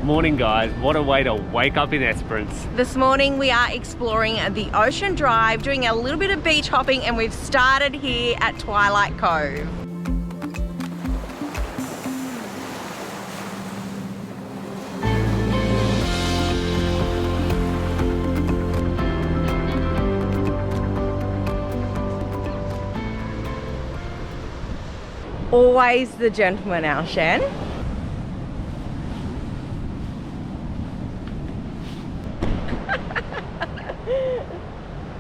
morning, guys. What a way to wake up in Esperance. This morning we are exploring the Ocean Drive, doing a little bit of beach hopping, and we've started here at Twilight Cove. Always the gentleman, our Shen.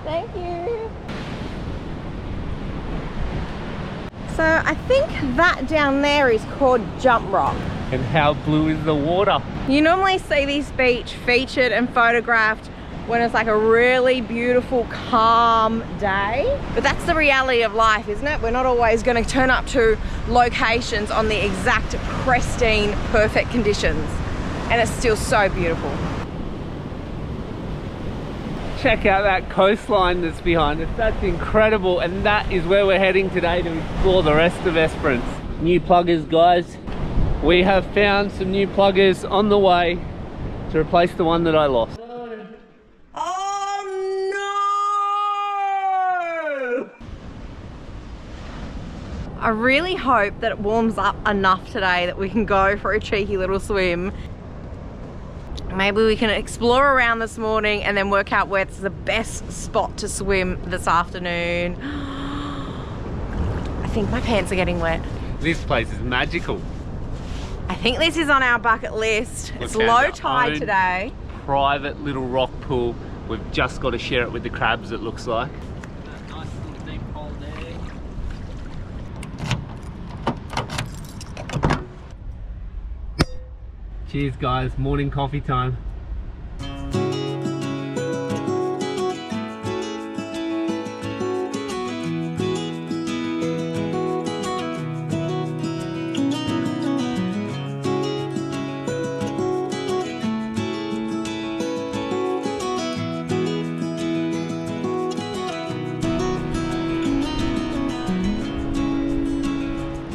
Thank you. So I think that down there is called Jump Rock. And how blue is the water? You normally see this beach featured and photographed when it's like a really beautiful, calm day. But that's the reality of life, isn't it? We're not always going to turn up to locations on the exact pristine, perfect conditions. And it's still so beautiful. Check out that coastline that's behind us. That's incredible. And that is where we're heading today to explore the rest of Esperance. New pluggers, guys. We have found some new pluggers on the way to replace the one that I lost. I really hope that it warms up enough today that we can go for a cheeky little swim. Maybe we can explore around this morning and then work out where's the best spot to swim this afternoon. I think my pants are getting wet. This place is magical. I think this is on our bucket list. It's low tide today. Private little rock pool. We've just got to share it with the crabs, it looks like. Cheers, guys. Morning coffee time.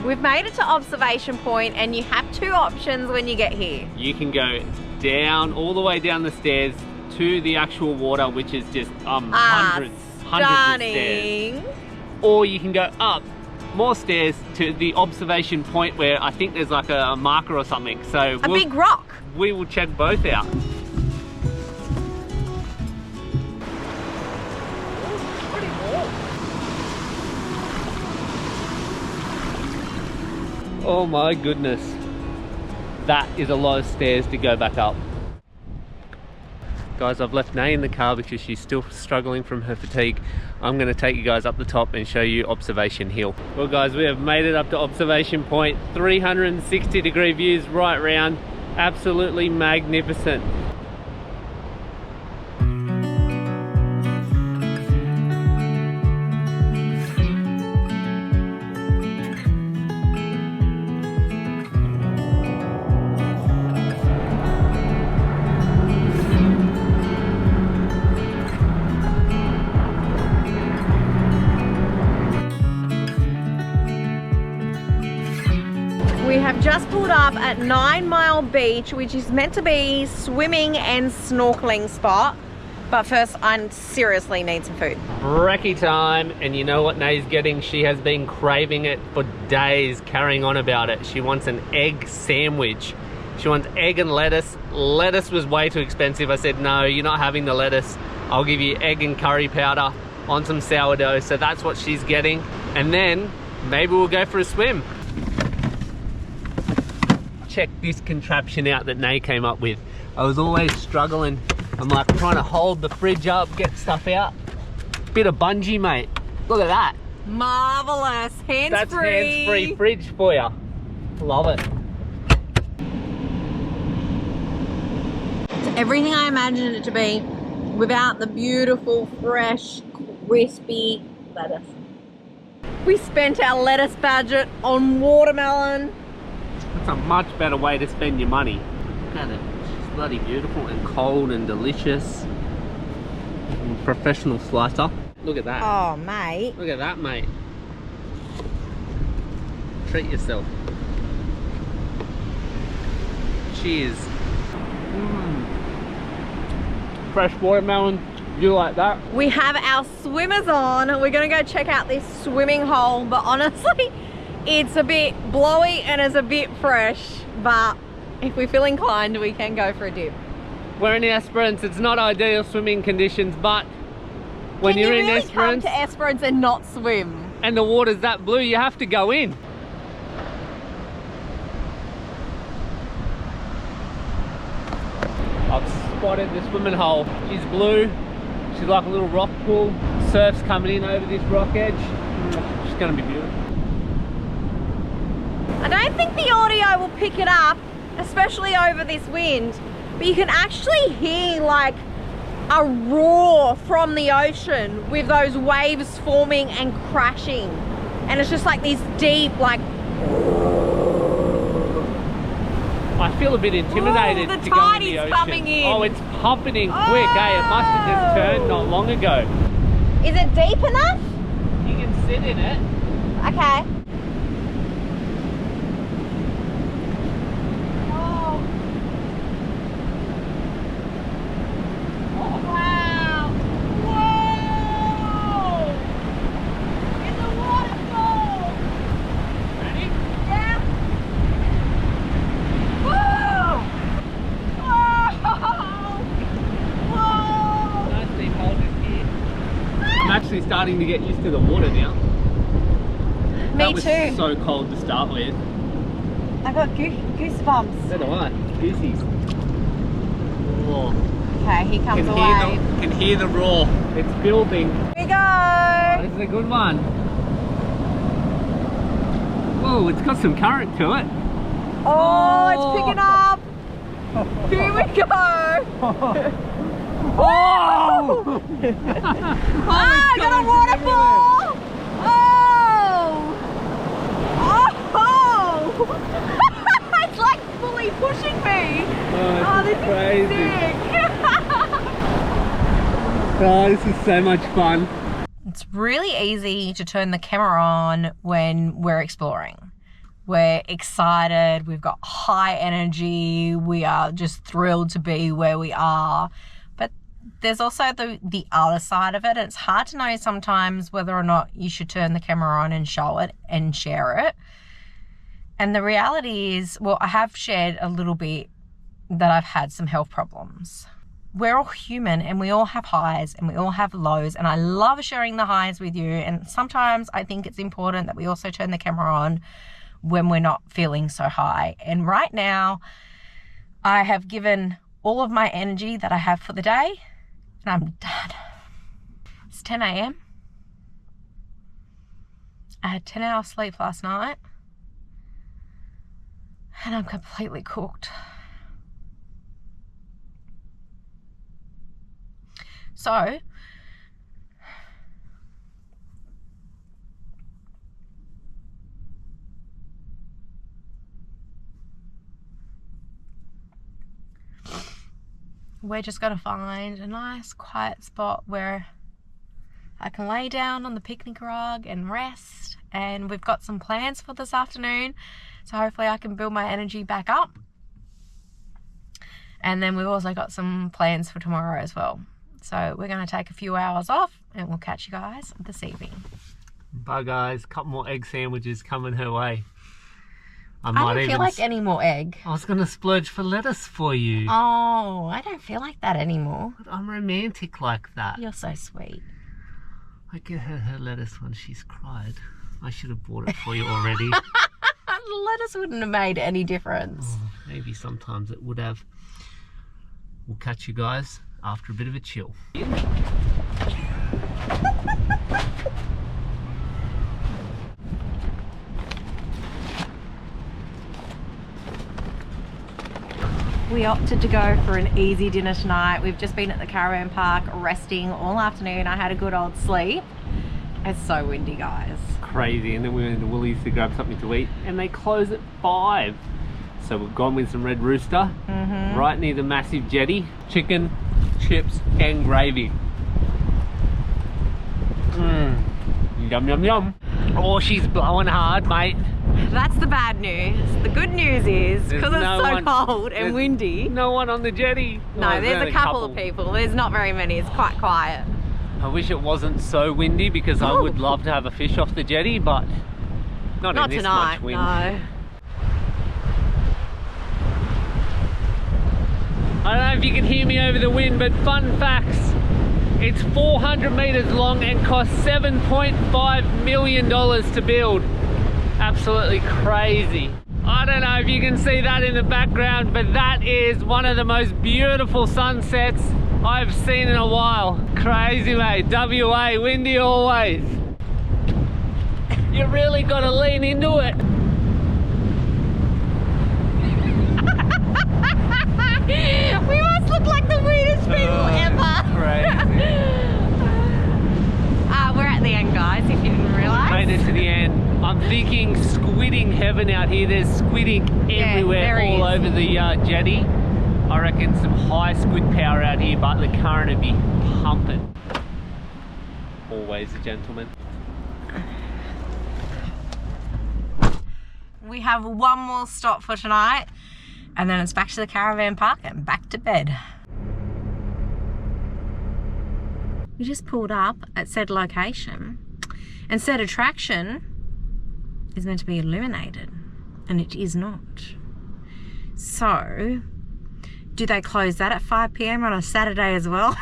We've made it to Observation Point, and you have two options when you get here. You can go down, all the way down the stairs to the actual water, which is just hundreds of stairs. Or you can go up more stairs to the observation point where I think there's like a marker or something. So a big rock. We will check both out. Oh my goodness. That is a lot of stairs to go back up. Guys, I've left Nay in the car because she's still struggling from her fatigue. I'm going to take you guys up the top and show you Observation Hill. Well guys, we have made it up to Observation Point. 360-degree views right round. Absolutely magnificent. We have just pulled up at 9 Mile Beach, which is meant to be swimming and snorkeling spot. But first, I seriously need some food. Brekkie time, and you know what Nay's getting? She has been craving it for days, carrying on about it. She wants an egg sandwich. She wants egg and lettuce. Lettuce was way too expensive. I said, no, you're not having the lettuce. I'll give you egg and curry powder on some sourdough. So that's what she's getting. And then maybe we'll go for a swim. Check this contraption out that Nay came up with. I was always struggling. I'm like trying to hold the fridge up, get stuff out. Bit of bungee, mate. Look at that. Marvelous. Hands-free. That's hands-free fridge for you. Love it. It's everything I imagined it to be, without the beautiful, fresh, crispy lettuce. We spent our lettuce budget on watermelon. That's a much better way to spend your money. Look at it. It's bloody beautiful and cold and delicious. Professional slicer. Look at that. Oh, mate. Look at that, mate. Treat yourself. Cheers. Fresh watermelon, you like that? We have our swimmers on. We're gonna go check out this swimming hole, but honestly, it's a bit blowy and it's a bit fresh, but if we feel inclined, we can go for a dip. We're in Esperance. It's not ideal swimming conditions, but when you're in Esperance, come to Esperance and not swim? And the water's that blue, you have to go in. I've spotted the swimming hole. She's blue. She's like a little rock pool. Surf's coming in over this rock edge. She's gonna be beautiful. I don't think the audio will pick it up, especially over this wind, but you can actually hear like a roar from the ocean with those waves forming and crashing. And it's just like this deep, like... I feel a bit intimidated to go in the ocean. Coming in. Oh, it's pumping in quick, eh? It must have just turned not long ago. Is it deep enough? You can sit in it. Okay. Starting to get used to the water now. Me too. That was so cold to start with. I got goosebumps. So do I. Goosies. Oh. Okay, here comes the wave. Can hear the roar. It's building. Here we go. Oh, this is a good one. Whoa, it's got some current to it. Oh, it's picking up. Here we go. Oh! I got a waterfall! Oh! It's like fully pushing me! Oh, this crazy. is sick! Oh, this is so much fun. It's really easy to turn the camera on when we're exploring. We're excited, we've got high energy, we are just thrilled to be where we are. There's also the other side of it. It's hard to know sometimes whether or not you should turn the camera on and show it and share it. And the reality is, well, I have shared a little bit that I've had some health problems. We're all human and we all have highs and we all have lows, and I love sharing the highs with you. And sometimes I think it's important that we also turn the camera on when we're not feeling so high. And right now, I have given all of my energy that I have for the day, and I'm done. It's 10 a.m. I had 10 hours sleep last night, and I'm completely cooked. So, we're just going to find a nice quiet spot where I can lay down on the picnic rug and rest. And we've got some plans for this afternoon, so hopefully I can build my energy back up. And then we've also got some plans for tomorrow as well. So we're going to take a few hours off and we'll catch you guys this evening. Bye guys, a couple more egg sandwiches coming her way. I don't feel like any more egg. I was going to splurge for lettuce for you. Oh, I don't feel like that anymore. But I'm romantic like that. You're so sweet. I get her lettuce when she's cried. I should have bought it for you already. Lettuce wouldn't have made any difference. Oh, maybe sometimes it would have. We'll catch you guys after a bit of a chill. We opted to go for an easy dinner tonight. We've just been at the caravan park resting all afternoon. I had a good old sleep. It's so windy, guys. Crazy. And then we went to Woolies to grab something to eat, and they close at 5. So we've gone with some Red Rooster, right near the massive jetty. Chicken, chips, and gravy. Yum, yum, yum. Oh, she's blowing hard, mate. That's the bad news. The good news is, because it's so cold and windy. No one on the jetty. No, there's a couple of people. There's not very many. It's quite quiet. I wish it wasn't so windy because I would love to have a fish off the jetty, but not in this tonight, much wind. No. I don't know if you can hear me over the wind, but fun facts. It's 400 meters long and costs $7.5 million to build. Absolutely crazy. I don't know if you can see that in the background, but that is one of the most beautiful sunsets I've seen in a while. Crazy, mate. WA, windy always. You really gotta lean into it. We must look like the weirdest people ever. Crazy. We're at the end, guys, if you didn't realise. Made it to the end. I'm thinking squidding heaven out here. There's squidding everywhere, all over the jetty. I reckon some high squid power out here, but the current would be pumping. Always a gentleman. We have one more stop for tonight, and then it's back to the caravan park and back to bed. We just pulled up at said location, and said attraction is meant to be illuminated, and it is not. So, do they close that at 5 PM on a Saturday as well?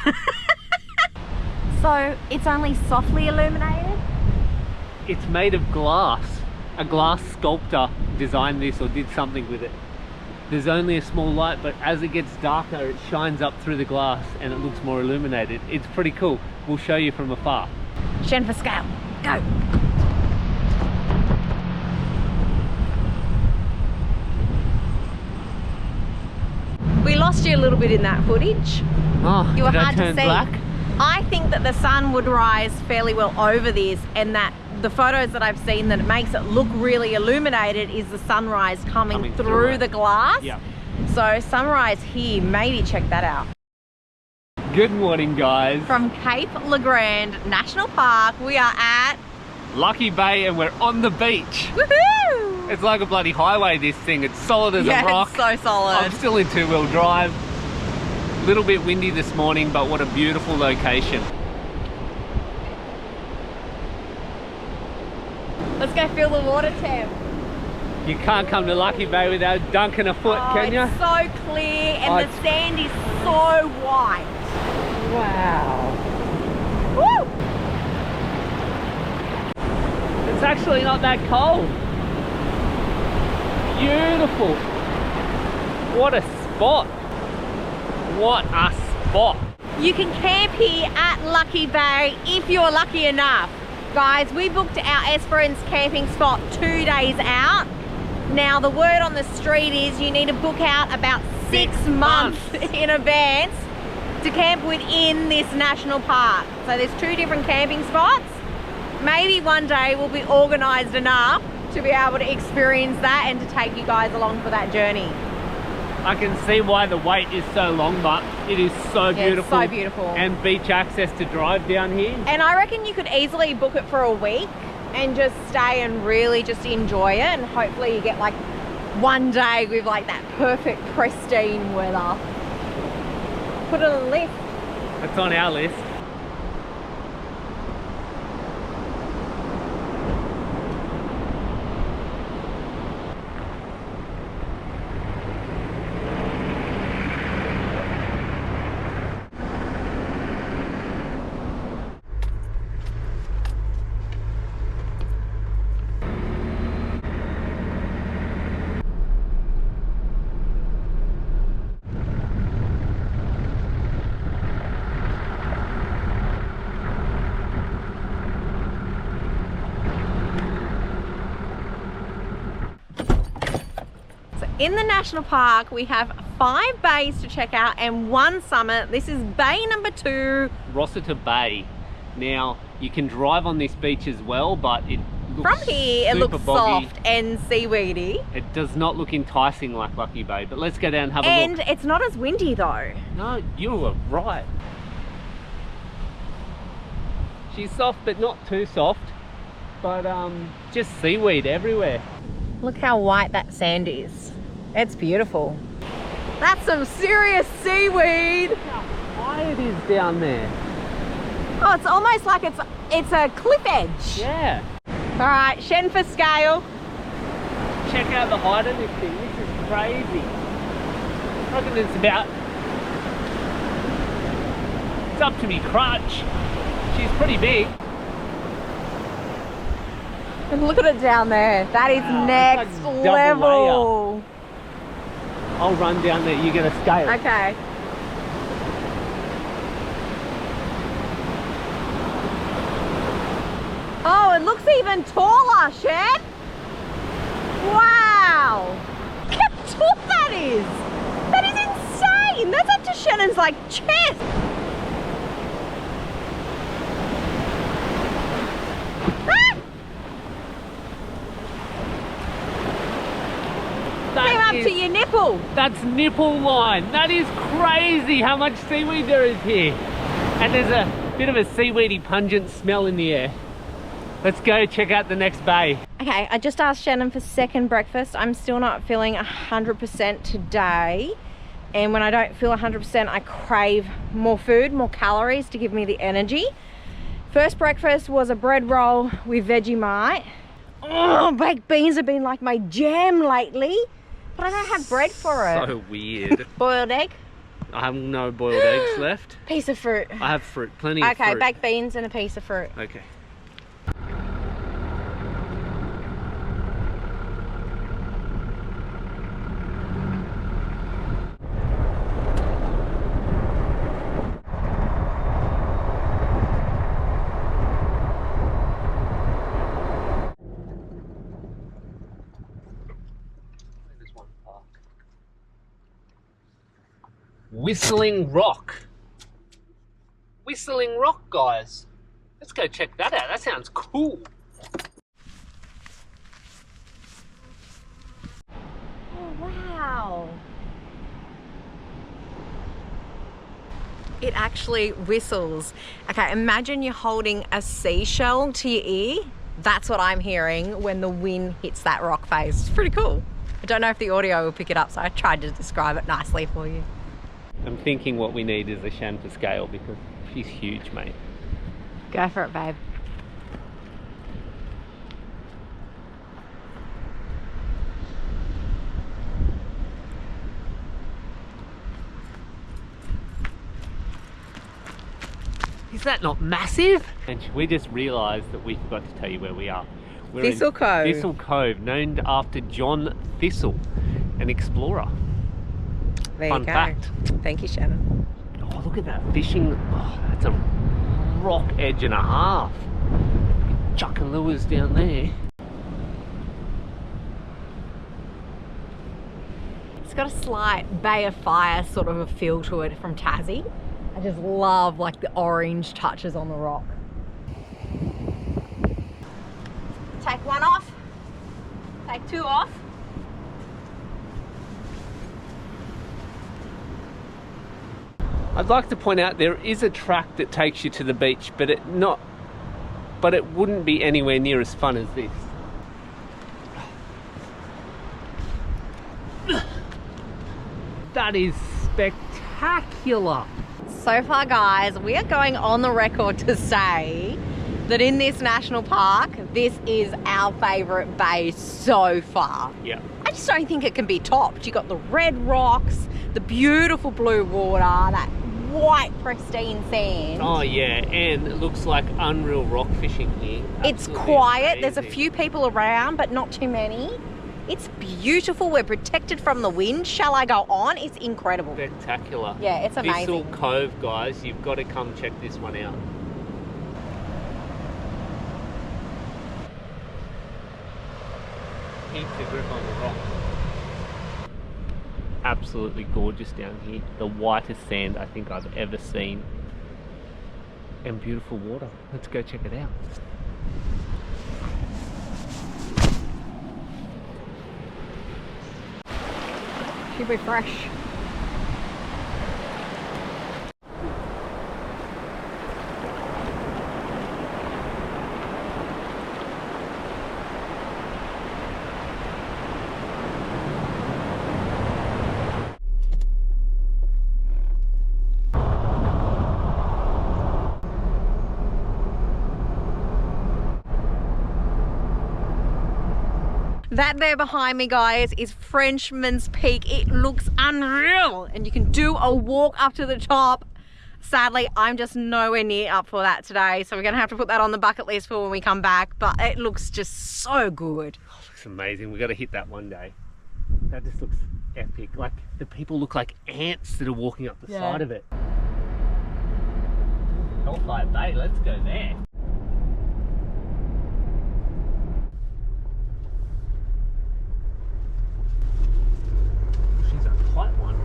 So, it's only softly illuminated? It's made of glass. A glass sculptor designed this or did something with it. There's only a small light, but as it gets darker, it shines up through the glass and it looks more illuminated. It's pretty cool. We'll show you from afar. Jennifer scale, go. We lost you a little bit in that footage. Oh, you were did hard I turn to see. black? I think that the sun would rise fairly well over this, and that the photos that I've seen that it makes it look really illuminated is the sunrise coming through the glass. Yeah. So sunrise here, maybe check that out. Good morning, guys. From Cape Le Grand National Park, we are at Lucky Bay and we're on the beach. Woohoo! It's like a bloody highway, this thing. It's solid as a rock. It's so solid. I'm still in two-wheel drive. A little bit windy this morning, but what a beautiful location. Let's go feel the water temp. You can't come to Lucky Bay without dunking a foot, can you? It's so clear and the sand is so white. Wow. Woo! It's actually not that cold. Beautiful. What a spot. What a spot. You can camp here at Lucky Bay if you're lucky enough. Guys, we booked our Esperance camping spot 2 days out. Now the word on the street is you need to book out about 6 months in advance to camp within this national park. So there's 2 different camping spots. Maybe one day we'll be organised enough to be able to experience that and to take you guys along for that journey. I can see why the wait is so long, but it is so beautiful. It's so beautiful. And beach access to drive down here. And I reckon you could easily book it for a week and just stay and really just enjoy it, and hopefully you get like one day with like that perfect pristine weather. Put it on the list. It's on our list. In the national park, we have 5 bays to check out and 1 summit. This is bay number 2. Roset Bay. Now, you can drive on this beach as well, but it looks from here, it looks boggy. soft and seaweedy. It does not look enticing like Lucky Bay, but let's go down and have a look. And it's not as windy though. No, you were right. She's soft, but not too soft. But just seaweed everywhere. Look how white that sand is. It's beautiful. That's some serious seaweed. Look how high it is down there. Oh, it's almost like it's a cliff edge. Yeah. All right, Shen for scale. Check out the height of this thing. This is crazy. I reckon it's about... It's up to me crutch. She's pretty big. And look at it down there. That is next like double level. I'll run down there. You get a scale. Okay. Oh, it looks even taller, Shen. Wow. Look how tall that is. That is insane. That's up to Shannon's like chest. Came up to your nipple. That's nipple line. That is crazy how much seaweed there is here. And there's a bit of a seaweedy pungent smell in the air. Let's go check out the next bay. Okay, I just asked Shannon for second breakfast. I'm still not feeling 100% today. And when I don't feel 100%, I crave more food, more calories to give me the energy. First breakfast was a bread roll with Vegemite. Oh, baked beans have been like my jam lately. But I don't have bread for it. So weird. Boiled egg? I have no boiled eggs left. Piece of fruit. I have fruit, plenty of fruit. Okay, baked beans and a piece of fruit. Okay. Whistling Rock. Whistling Rock, guys. Let's go check that out. That sounds cool. Oh, wow. It actually whistles. Okay, imagine you're holding a seashell to your ear. That's what I'm hearing when the wind hits that rock face. It's pretty cool. I don't know if the audio will pick it up, so I tried to describe it nicely for you. I'm thinking what we need is a Shan for scale because she's huge, mate. Go for it, babe. Is that not massive? And we just realised that we forgot to tell you where we are. We're Thisle Cove. Thisle Cove, named after John Thisle, an explorer. There Fun you go. fact. Thank you, Shannon. Oh, look at that fishing. Oh, that's a rock edge and a half. Chucking lures down there. It's got a slight Bay of Fire sort of a feel to it from Tassie. I just love like the orange touches on the rock. Take one off. Take two off. I'd like to point out there is a track that takes you to the beach, but it wouldn't be anywhere near as fun as this. That is spectacular. So far, guys, we are going on the record to say that in this national park, this is our favourite bay so far. Yeah. I just don't think it can be topped. You got the red rocks, the beautiful blue water, that white pristine sand. Oh yeah, and it looks like unreal rock fishing here. It's Absolutely quiet. There's a amazing. few people around, but not too many. It's beautiful. We're protected from the wind. Shall I go on? It's incredible. Spectacular. Yeah, it's amazing. Thisle Cove, guys. You've got to come check this one out. Heaps of grip on the rock. Absolutely gorgeous down here. The whitest sand I think I've ever seen. And beautiful water. Let's go check it out. Should be fresh. That there behind me, guys, is Frenchmans Peak. It looks unreal, and you can do a walk up to the top. Sadly, I'm just nowhere near up for that today, so we're gonna have to put that on the bucket list for when we come back, but it looks just so good. Oh, it looks amazing. We've got to hit that one day. That just looks epic. Like, the people look like ants that are walking up the side of it. Hellfire Bay, let's go there. She's a tight one.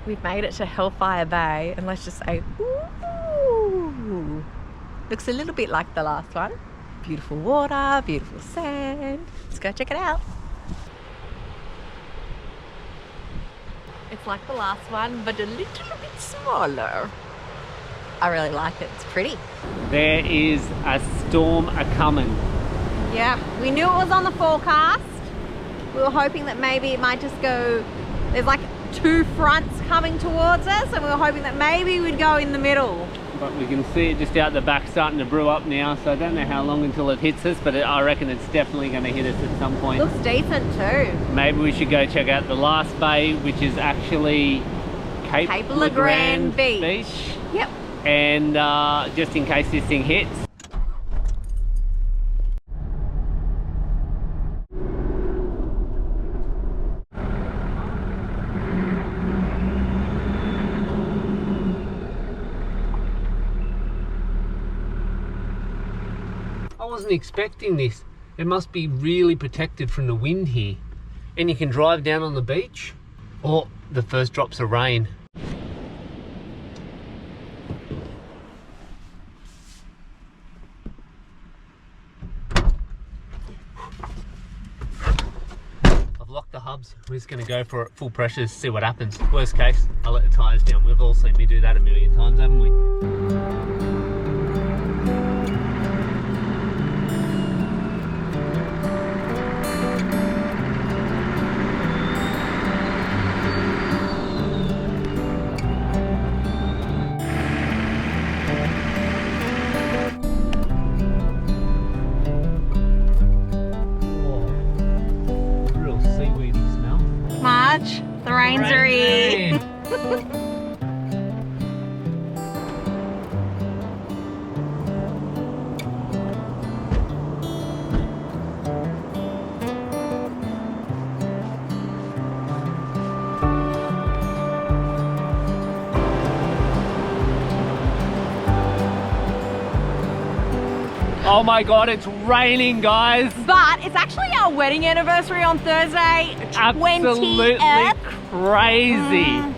We've made it to Hellfire Bay, and let's just say, ooh, looks a little bit like the last one. Beautiful water, beautiful sand. Let's go check it out. It's like the last one, but a little bit smaller. I really like it, it's pretty. There is a storm a-coming. Yeah, we knew it was on the forecast. We were hoping that maybe it might just go, there's like 2 fronts coming towards us, and we were hoping that maybe we'd go in the middle. But we can see it just out the back starting to brew up now, so I don't know how long until it hits us, but I reckon it's definitely going to hit us at some point. Looks decent too. Maybe we should go check out the last bay, which is actually Cape Le Grand Beach. Yep. And just in case this thing hits. I wasn't expecting this. It must be really protected from the wind here. And you can drive down on the beach. Oh, the first drops of rain. I've locked the hubs. We're just going to go for it full pressure, see what happens. Worst case, I'll let the tyres down. We've all seen me do that a million times, haven't we? The rains are here. Oh my God, it's raining, guys. But it's actually our wedding anniversary on Thursday. Absolutely 20th. Crazy.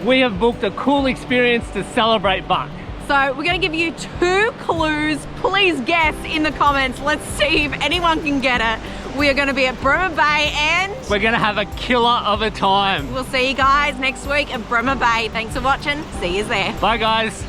We have booked a cool experience to celebrate Buck. So we're going to give you 2 clues. Please guess in the comments. Let's see if anyone can get it. We are going to be at Bremer Bay, and we're going to have a killer of a time. We'll see you guys next week at Bremer Bay. Thanks for watching. See you there. Bye, guys.